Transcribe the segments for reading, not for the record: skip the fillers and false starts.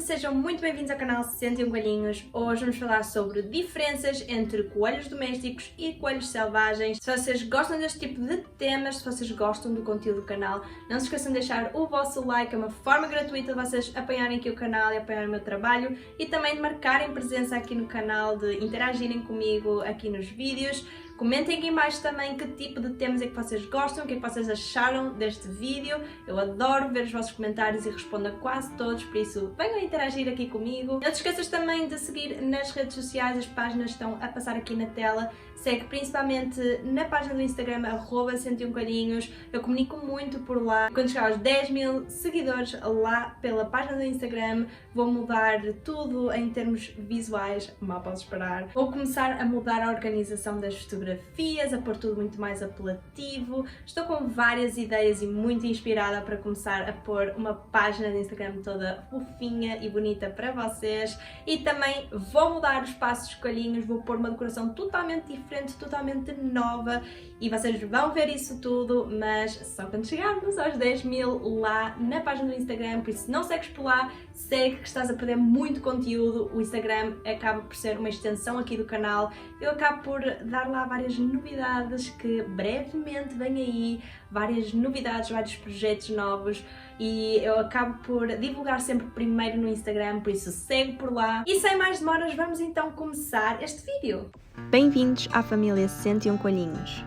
sejam muito bem-vindos ao canal 61 Coelhinhos. Hoje vamos falar sobre diferenças entre coelhos domésticos e coelhos selvagens. Se vocês gostam deste tipo de temas, se vocês gostam do conteúdo do canal, não se esqueçam de deixar o vosso like, é uma forma gratuita de vocês apoiarem aqui o canal e apoiarem o meu trabalho e também de marcarem presença aqui no canal, de interagirem comigo aqui nos vídeos. Comentem aqui em baixo também que tipo de temas é que vocês gostam, o que é que vocês acharam deste vídeo. Eu adoro ver os vossos comentários e respondo a quase todos, por isso venham interagir aqui comigo. Não te esqueças também de seguir nas redes sociais, as páginas estão a passar aqui na tela. Segue principalmente na página do Instagram, @61coelhinhos. Eu comunico muito por lá. Quando chegar aos 10 mil seguidores lá pela página do Instagram, vou mudar tudo em termos visuais, mal posso esperar. Vou começar a mudar a organização das fotografias, a pôr tudo muito mais apelativo. Estou com várias ideias e muito inspirada para começar a pôr uma página de Instagram toda fofinha e bonita para vocês. E também vou mudar os passos dos coelhinhos, vou pôr uma decoração totalmente diferente, totalmente nova, e vocês vão ver isso tudo, mas só quando chegarmos aos 10 mil lá na página do Instagram. Por isso, se não segues por lá, segue, que estás a perder muito conteúdo. O Instagram acaba por ser uma extensão aqui do canal. Eu acabo por dar lá várias novidades que brevemente vêm aí, várias novidades, vários projetos novos, e eu acabo por divulgar sempre primeiro no Instagram, por isso segue por lá. E sem mais demoras, vamos então começar este vídeo. Bem-vindos à família 61 Coelhinhos.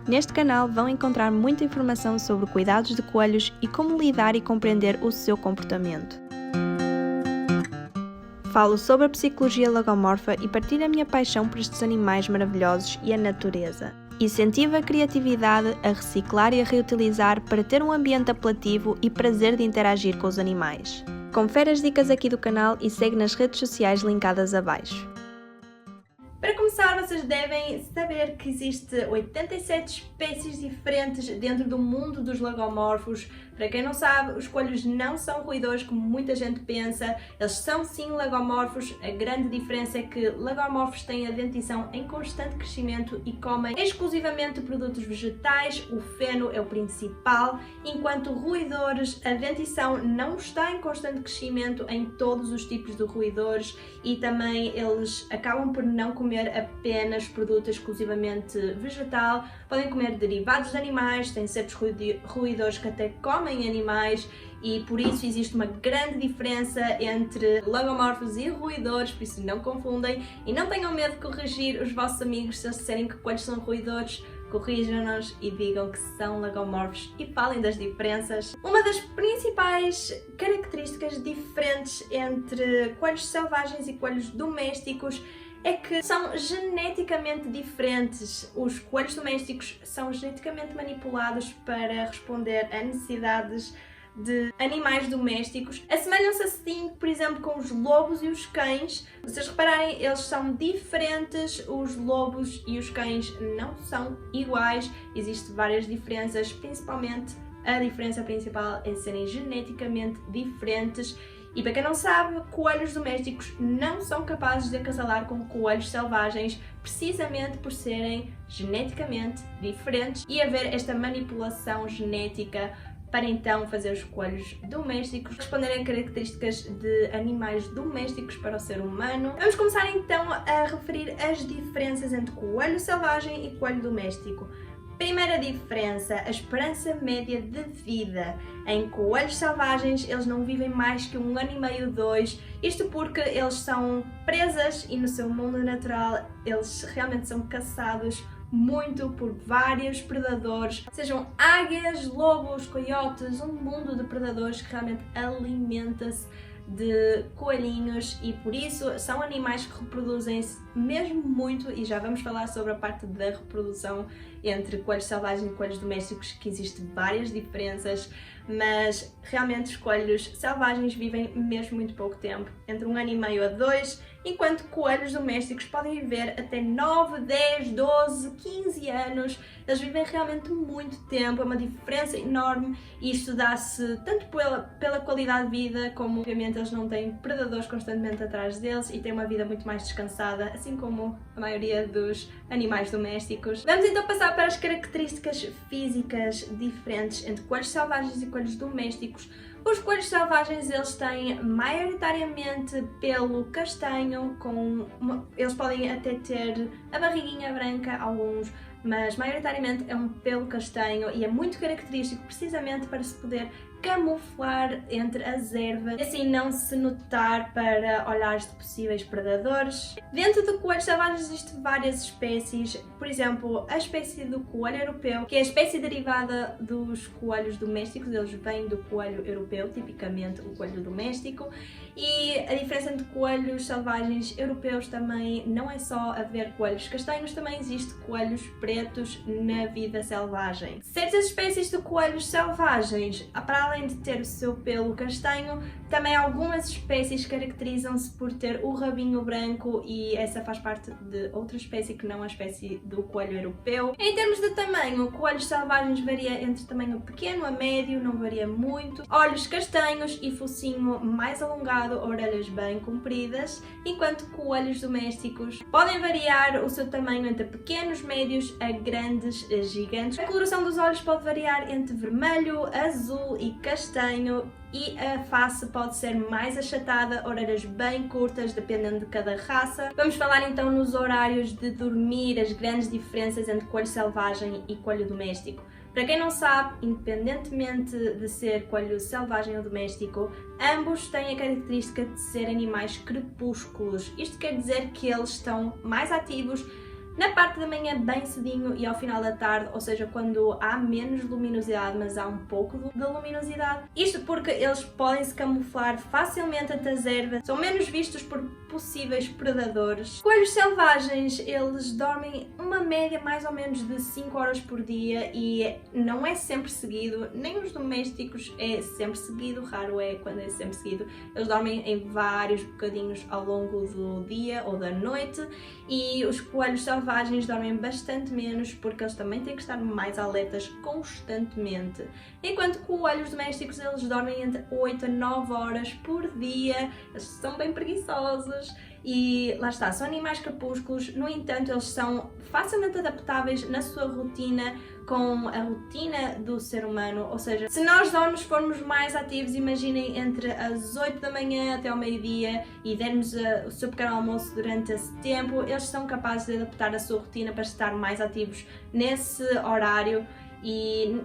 Neste canal vão encontrar muita informação sobre cuidados de coelhos e como lidar e compreender o seu comportamento. Falo sobre a psicologia lagomorfa e partilho a minha paixão por estes animais maravilhosos e a natureza. Incentivo a criatividade, a reciclar e a reutilizar para ter um ambiente apelativo e prazer de interagir com os animais. Confere as dicas aqui do canal e segue nas redes sociais linkadas abaixo. Para começar, vocês devem saber que existem 87 espécies diferentes dentro do mundo dos lagomorfos. Para quem não sabe, os coelhos não são roedores como muita gente pensa, eles são sim lagomorfos. A grande diferença é que lagomorfos têm a dentição em constante crescimento e comem exclusivamente produtos vegetais, o feno é o principal, enquanto roedores, a dentição não está em constante crescimento em todos os tipos de roedores, e também eles acabam por não comer apenas produto exclusivamente vegetal, podem comer derivados de animais, têm certos roedores que até comem animais, e por isso existe uma grande diferença entre lagomorfos e roedores, por isso não confundem e não tenham medo de corrigir os vossos amigos se eles disserem que coelhos são roedores. Corrijam-nos e digam que são lagomorfos e falem das diferenças. Uma das principais características diferentes entre coelhos selvagens e coelhos domésticos é que são geneticamente diferentes. Os coelhos domésticos são geneticamente manipulados para responder a necessidades de animais domésticos. Assemelham-se assim, por exemplo, com os lobos e os cães. Se vocês repararem, eles são diferentes, os lobos e os cães não são iguais, existem várias diferenças, principalmente a diferença principal é serem geneticamente diferentes. E para quem não sabe, coelhos domésticos não são capazes de acasalar com coelhos selvagens, precisamente por serem geneticamente diferentes e haver esta manipulação genética para então fazer os coelhos domésticos responderem a características de animais domésticos para o ser humano. Vamos começar então a referir as diferenças entre coelho selvagem e coelho doméstico. Primeira diferença, a esperança média de vida. Em coelhos selvagens, eles não vivem mais que 1 ano e meio, 2, isto porque eles são presas e no seu mundo natural eles realmente são caçados muito por vários predadores, sejam águias, lobos, coiotes, um mundo de predadores que realmente alimenta-se de coelhinhos, e por isso são animais que reproduzem-se mesmo muito, e já vamos falar sobre a parte da reprodução entre coelhos selvagens e coelhos domésticos, que existem várias diferenças, mas realmente os coelhos selvagens vivem mesmo muito pouco tempo, entre 1 ano e meio a 2, enquanto coelhos domésticos podem viver até 9, 10, 12, 15 anos. Eles vivem realmente muito tempo, é uma diferença enorme, e isto dá-se tanto pela qualidade de vida, como obviamente eles não têm predadores constantemente atrás deles e têm uma vida muito mais descansada, assim como a maioria dos animais domésticos. Vamos então passar para as características físicas diferentes entre coelhos selvagens e coelhos domésticos. Os coelhos selvagens, eles têm maioritariamente pelo castanho, eles podem até ter a barriguinha branca, alguns, mas maioritariamente é um pelo castanho e é muito característico precisamente para se poder camuflar entre as ervas e assim não se notar para olhares de possíveis predadores. Dentro do coelho selvagem existem várias espécies, por exemplo, a espécie do coelho europeu, que é a espécie derivada dos coelhos domésticos, eles vêm do coelho europeu, tipicamente o coelho doméstico, e a diferença entre coelhos selvagens europeus também não é só haver coelhos castanhos, também existe coelhos pretos na vida selvagem. Certas espécies de coelhos selvagens, para além de ter o seu pelo castanho, também algumas espécies caracterizam-se por ter o rabinho branco e essa faz parte de outra espécie que não a espécie do coelho europeu. Em termos de tamanho, coelhos selvagens varia entre tamanho pequeno a médio, não varia muito, olhos castanhos e focinho mais alongado, orelhas bem compridas, enquanto coelhos domésticos podem variar o seu tamanho entre pequenos, médios a grandes, gigantes. A coloração dos olhos pode variar entre vermelho, azul e castanho, e a face pode ser mais achatada, orelhas bem curtas, dependendo de cada raça. Vamos falar então nos horários de dormir, as grandes diferenças entre coelho selvagem e coelho doméstico. Para quem não sabe, independentemente de ser coelho selvagem ou doméstico, ambos têm a característica de ser animais crepúsculos. Isto quer dizer que eles estão mais ativos na parte da manhã bem cedinho e ao final da tarde, ou seja, quando há menos luminosidade, mas há um pouco de luminosidade. Isto porque eles podem se camuflar facilmente entre as ervas, são menos vistos por possíveis predadores. Coelhos selvagens, eles dormem uma média mais ou menos de 5 horas por dia e não é sempre seguido, nem os domésticos é sempre seguido, raro é quando é sempre seguido. Eles dormem em vários bocadinhos ao longo do dia ou da noite e os coelhos selvagens dormem bastante menos porque eles também têm que estar mais alertas constantemente. Enquanto coelhos domésticos, eles dormem entre 8 a 9 horas por dia, eles são bem preguiçosos e lá está, são animais crepúsculos, no entanto eles são facilmente adaptáveis na sua rotina com a rotina do ser humano, ou seja, se nós donos formos mais ativos, imaginem entre as 8 da manhã até ao meio-dia e dermos o seu pequeno almoço durante esse tempo, eles são capazes de adaptar a sua rotina para estar mais ativos nesse horário.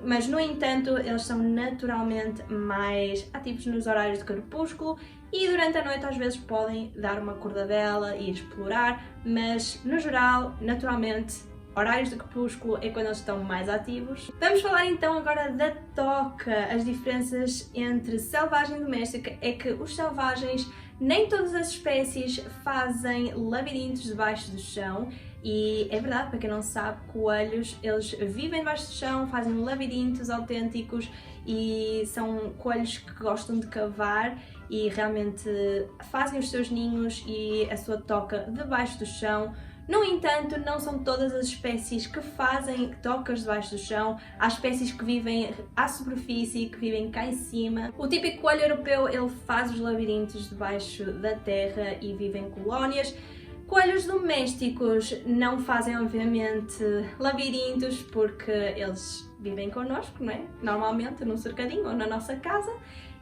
Mas no entanto eles são naturalmente mais ativos nos horários de crepúsculo e durante a noite às vezes podem dar uma acordadela e explorar, mas no geral, naturalmente, horários de crepúsculo é quando eles estão mais ativos. Vamos falar então agora da toca. As diferenças entre selvagem e doméstica é que os selvagens, nem todas as espécies fazem labirintos debaixo do chão. E é verdade, para quem não sabe, coelhos, eles vivem debaixo do chão, fazem labirintos autênticos e são coelhos que gostam de cavar e realmente fazem os seus ninhos e a sua toca debaixo do chão. No entanto, não são todas as espécies que fazem tocas debaixo do chão. Há espécies que vivem à superfície, que vivem cá em cima. O típico coelho europeu, ele faz os labirintos debaixo da terra e vive em colónias. Coelhos domésticos não fazem, obviamente, labirintos porque eles vivem connosco, não é? Normalmente num cercadinho ou na nossa casa,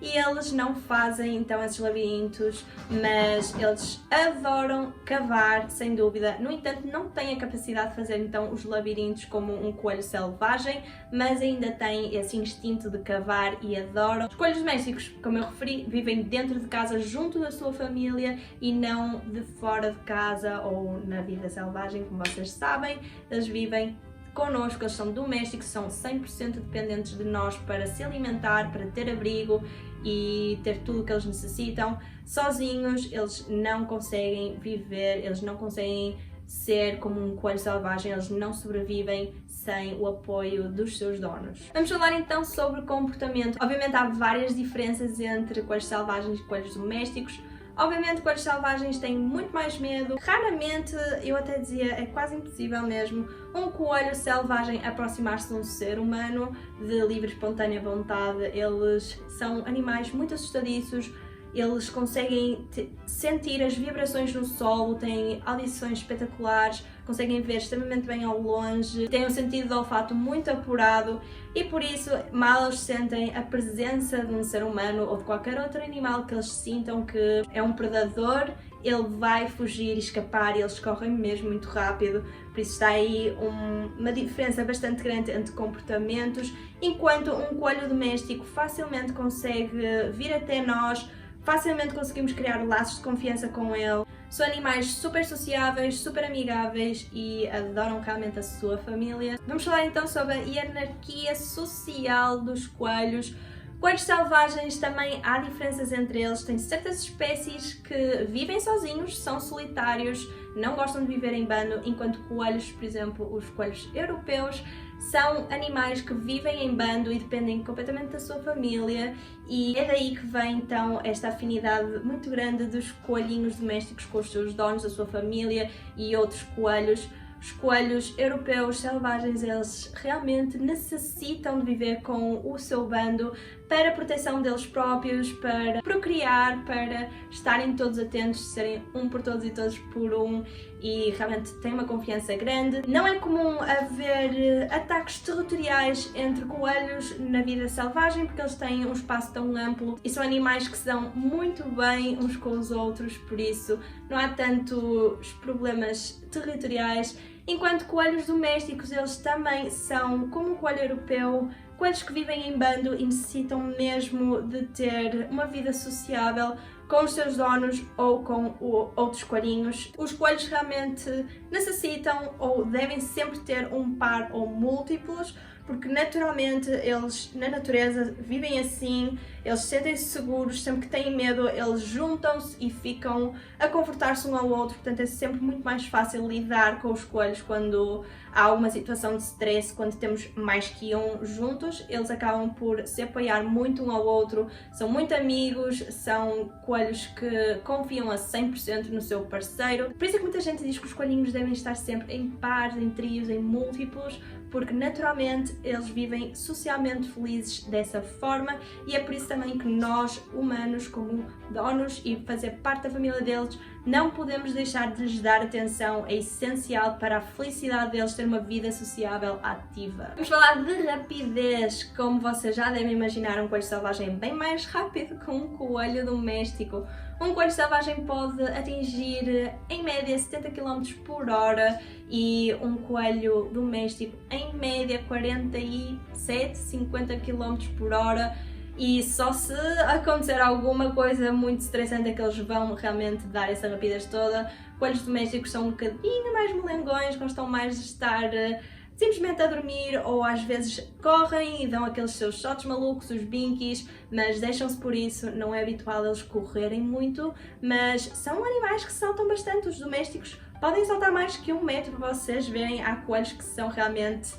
e eles não fazem então esses labirintos, mas eles adoram cavar, sem dúvida. No entanto, não têm a capacidade de fazer então os labirintos como um coelho selvagem, mas ainda têm esse instinto de cavar e adoram. Os coelhos domésticos, como eu referi, vivem dentro de casa junto da sua família e não de fora de casa ou na vida selvagem, como vocês sabem. Eles vivem connosco, eles são domésticos, são 100% dependentes de nós para se alimentar, para ter abrigo e ter tudo o que eles necessitam. Sozinhos eles não conseguem viver, eles não conseguem ser como um coelho selvagem, eles não sobrevivem sem o apoio dos seus donos. Vamos falar então sobre comportamento. Obviamente há várias diferenças entre coelhos selvagens e coelhos domésticos. Obviamente, coelhos selvagens têm muito mais medo. Raramente, eu até dizia, é quase impossível mesmo, um coelho selvagem aproximar-se de um ser humano de livre e espontânea vontade. Eles são animais muito assustadiços, eles conseguem sentir as vibrações no solo, têm audições espetaculares, conseguem ver extremamente bem ao longe, têm um sentido de olfato muito apurado e por isso, mal eles sentem a presença de um ser humano ou de qualquer outro animal que eles sintam que é um predador, ele vai fugir e escapar e eles correm mesmo muito rápido, por isso está aí uma diferença bastante grande entre comportamentos, enquanto um coelho doméstico facilmente consegue vir até nós, facilmente conseguimos criar laços de confiança com ele. São animais super sociáveis, super amigáveis e adoram realmente a sua família. Vamos falar então sobre a hierarquia social dos coelhos. Coelhos selvagens também há diferenças entre eles, tem certas espécies que vivem sozinhos, são solitários, não gostam de viver em bando, enquanto coelhos, por exemplo, os coelhos europeus, são animais que vivem em bando e dependem completamente da sua família e é daí que vem então esta afinidade muito grande dos coelhinhos domésticos com os seus donos, a sua família e outros coelhos. Os coelhos europeus selvagens, eles realmente necessitam de viver com o seu bando para a proteção deles próprios, para procriar, para estarem todos atentos, serem um por todos e todos por um e realmente têm uma confiança grande. Não é comum haver ataques territoriais entre coelhos na vida selvagem porque eles têm um espaço tão amplo e são animais que se dão muito bem uns com os outros, por isso não há tantos problemas territoriais. Enquanto coelhos domésticos, eles também são, como o coelho europeu, coelhos que vivem em bando e necessitam mesmo de ter uma vida sociável com os seus donos ou com outros coelhinhos. Os coelhos realmente necessitam ou devem sempre ter um par ou múltiplos, porque naturalmente eles na natureza vivem assim, eles sentem-se seguros, sempre que têm medo eles juntam-se e ficam a confortar-se um ao outro, portanto é sempre muito mais fácil lidar com os coelhos quando há uma situação de stress, quando temos mais que um juntos, eles acabam por se apoiar muito um ao outro, são muito amigos, são coelhos que confiam a 100% no seu parceiro, por isso é que muita gente diz que os coelhinhos devem estar sempre em pares, em trios, em múltiplos, porque naturalmente eles vivem socialmente felizes dessa forma e é por isso também que nós, humanos, como donos e fazer parte da família deles, não podemos deixar de lhes dar atenção, é essencial para a felicidade deles ter uma vida sociável ativa. Vamos falar de rapidez, como vocês já devem imaginar, um coelho selvagem é bem mais rápido que um coelho doméstico. Um coelho selvagem pode atingir em média 70 km por hora e um coelho doméstico em média 47, 50 km por hora. E só se acontecer alguma coisa muito estressante é que eles vão realmente dar essa rapidez toda. Coelhos domésticos são um bocadinho mais molengões, gostam mais de estar simplesmente a dormir ou às vezes correm e dão aqueles seus shots malucos, os binkies, mas deixam-se por isso, não é habitual eles correrem muito, mas são animais que saltam bastante, os domésticos podem saltar mais que 1 metro, para vocês verem, há coelhos que são realmente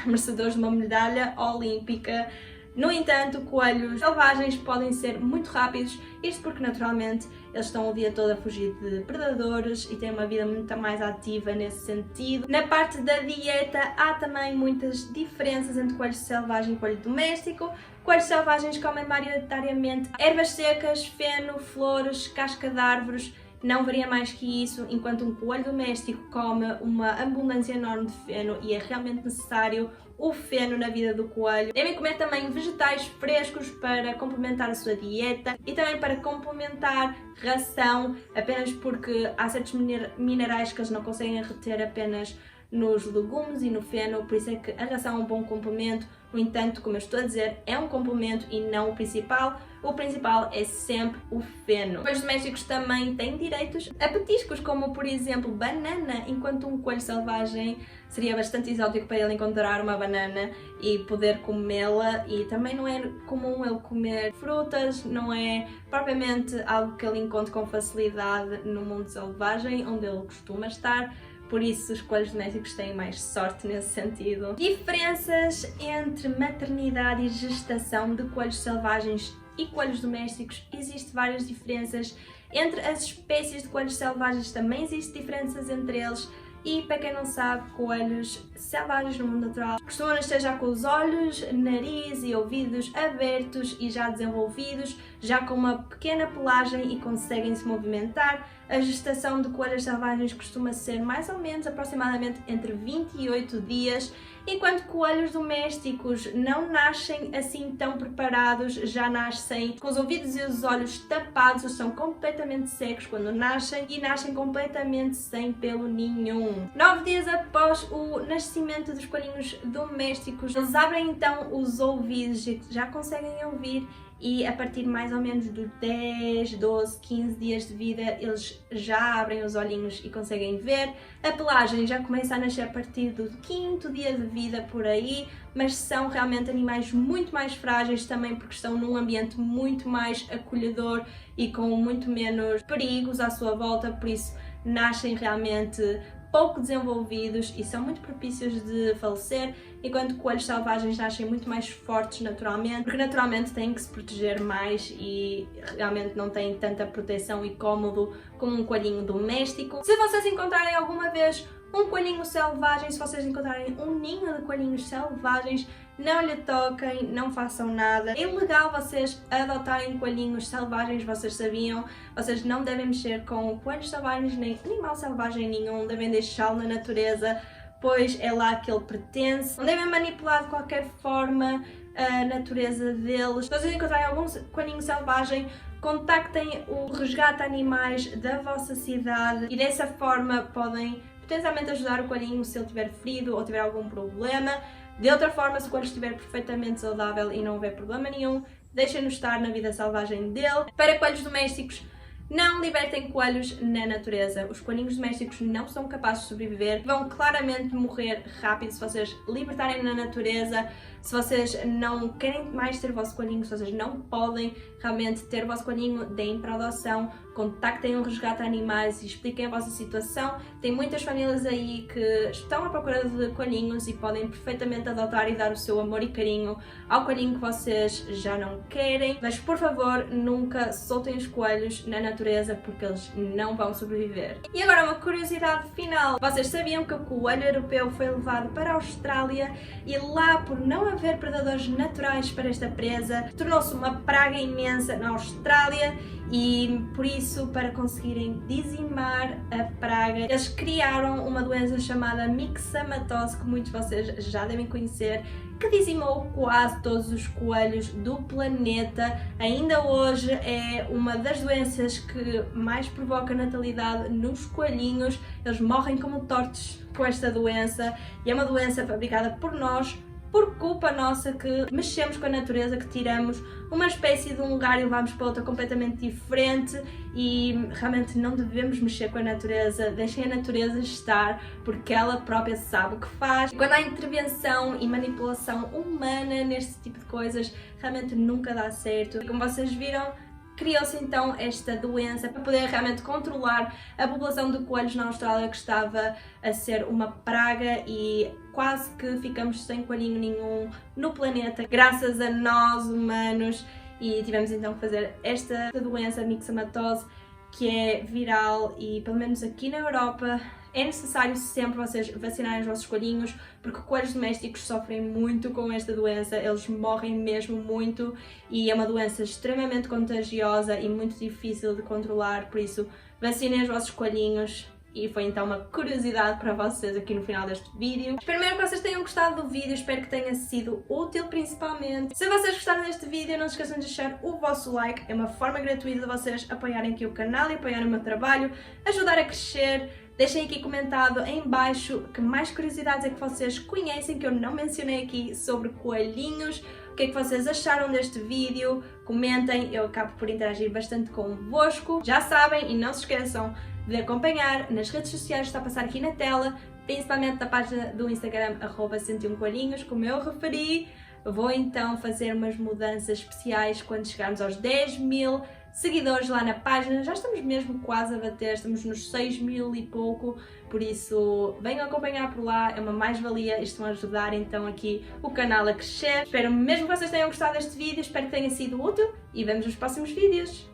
merecedores de uma medalha olímpica. No entanto, coelhos selvagens podem ser muito rápidos, isto porque naturalmente eles estão o dia todo a fugir de predadores e têm uma vida muito mais ativa nesse sentido. Na parte da dieta há também muitas diferenças entre coelho selvagem e coelho doméstico. Coelhos selvagens comem maioritariamente ervas secas, feno, flores, casca de árvores, não varia mais que isso, enquanto um coelho doméstico come uma abundância enorme de feno e é realmente necessário o feno na vida do coelho. Devem comer também vegetais frescos para complementar a sua dieta e também para complementar ração, apenas porque há certos minerais que eles não conseguem reter apenas nos legumes e no feno, por isso é que a ração é um bom complemento. No entanto, como eu estou a dizer, é um complemento e não o principal. O principal é sempre o feno. Os domésticos também têm direitos a petiscos, como por exemplo banana, enquanto um coelho selvagem seria bastante exótico para ele encontrar uma banana e poder comê-la, e também não é comum ele comer frutas, não é propriamente algo que ele encontre com facilidade no mundo selvagem, onde ele costuma estar. Por isso os coelhos domésticos têm mais sorte nesse sentido. Diferenças entre maternidade e gestação de coelhos selvagens e coelhos domésticos. Existem várias diferenças. Entre as espécies de coelhos selvagens também existem diferenças entre eles. E para quem não sabe, coelhos selvagens no mundo natural costumam nascer já com os olhos, nariz e ouvidos abertos e já desenvolvidos. já com uma pequena pelagem e conseguem se movimentar. A gestação de coelhas selvagens costuma ser mais ou menos aproximadamente entre 28 dias, enquanto coelhos domésticos não nascem assim tão preparados, já nascem com os ouvidos e os olhos tapados, eles são completamente secos quando nascem e nascem completamente sem pelo nenhum. 9 dias após o nascimento dos coelhinhos domésticos, eles abrem então os ouvidos e já conseguem ouvir, e a partir mais ou menos dos 10, 12, 15 dias de vida eles já abrem os olhinhos e conseguem ver. A pelagem já começa a nascer a partir do 5º dia de vida por aí, mas são realmente animais muito mais frágeis também porque estão num ambiente muito mais acolhedor e com muito menos perigos à sua volta, por isso nascem realmente pouco desenvolvidos e são muito propícios de falecer, enquanto coelhos selvagens nascem muito mais fortes naturalmente, porque naturalmente têm que se proteger mais e realmente não têm tanta proteção e cômodo como um coelhinho doméstico. Se vocês encontrarem alguma vez um coelhinho selvagem, se vocês encontrarem um ninho de coelhinhos selvagens, não lhe toquem, não façam nada. É ilegal vocês adotarem coelhinhos selvagens, vocês sabiam? Vocês não devem mexer com coelhos selvagens nem animal selvagem nenhum, devem deixá-lo na natureza, pois é lá que ele pertence. Não devem manipular de qualquer forma a natureza deles. Se vocês encontrarem algum coelhinho selvagem, contactem o resgate animais da vossa cidade e dessa forma podem potencialmente ajudar o coelhinho se ele estiver ferido ou tiver algum problema. De outra forma, se o coelho estiver perfeitamente saudável e não houver problema nenhum, deixem-no estar na vida selvagem dele. Para coelhos domésticos, não libertem coelhos na natureza. Os coelhinhos domésticos não são capazes de sobreviver, vão claramente morrer rápido se vocês libertarem na natureza. Se vocês não querem mais ter o vosso coelhinho, se vocês não podem realmente ter o vosso coelhinho, deem para adoção, contactem o resgate animais e expliquem a vossa situação. Tem muitas famílias aí que estão à procura de coelhinhos e podem perfeitamente adotar e dar o seu amor e carinho ao coelhinho que vocês já não querem. Mas por favor, nunca soltem os coelhos na natureza porque eles não vão sobreviver. E agora uma curiosidade final. Vocês sabiam que o coelho europeu foi levado para a Austrália e lá, por não haver predadores naturais para esta presa, tornou-se uma praga imensa na Austrália e por isso, para conseguirem dizimar a praga, eles criaram uma doença chamada myxomatose, que muitos de vocês já devem conhecer, que dizimou quase todos os coelhos do planeta. Ainda hoje é uma das doenças que mais provoca natalidade nos coelhinhos. Eles morrem como tortos com esta doença e é uma doença fabricada por nós, por culpa nossa, que mexemos com a natureza, que tiramos uma espécie de um lugar e levamos para outra completamente diferente, e realmente não devemos mexer com a natureza. Deixem a natureza estar, porque ela própria sabe o que faz. Quando há intervenção e manipulação humana neste tipo de coisas, realmente nunca dá certo. E como vocês viram, criou-se então esta doença para poder realmente controlar a população de coelhos na Austrália, que estava a ser uma praga, e quase que ficamos sem coelhinho nenhum no planeta graças a nós humanos, e tivemos então que fazer esta doença, a myxomatose, que é viral, e pelo menos aqui na Europa é necessário sempre vocês vacinarem os vossos coelhinhos, porque coelhos domésticos sofrem muito com esta doença, eles morrem mesmo muito e é uma doença extremamente contagiosa e muito difícil de controlar, por isso vacinem os vossos coelhinhos. E foi então uma curiosidade para vocês aqui no final deste vídeo. Espero mesmo que vocês tenham gostado do vídeo, espero que tenha sido útil principalmente. Se vocês gostaram deste vídeo, não se esqueçam de deixar o vosso like, é uma forma gratuita de vocês apoiarem aqui o canal e apoiarem o meu trabalho, ajudar a crescer. Deixem aqui comentado em baixo que mais curiosidades é que vocês conhecem que eu não mencionei aqui sobre coelhinhos. O que é que vocês acharam deste vídeo? Comentem, eu acabo por interagir bastante convosco. Já sabem, e não se esqueçam de acompanhar nas redes sociais, está a passar aqui na tela, principalmente na página do Instagram, @101coelhinhos, como eu referi. Vou então fazer umas mudanças especiais quando chegarmos aos 10.000 seguidores lá na página. Já estamos mesmo quase a bater, estamos nos 6.000 e pouco, por isso venham acompanhar por lá, é uma mais-valia e estão a ajudar então aqui o canal a crescer. Espero mesmo que vocês tenham gostado deste vídeo, espero que tenha sido útil e vemos nos próximos vídeos.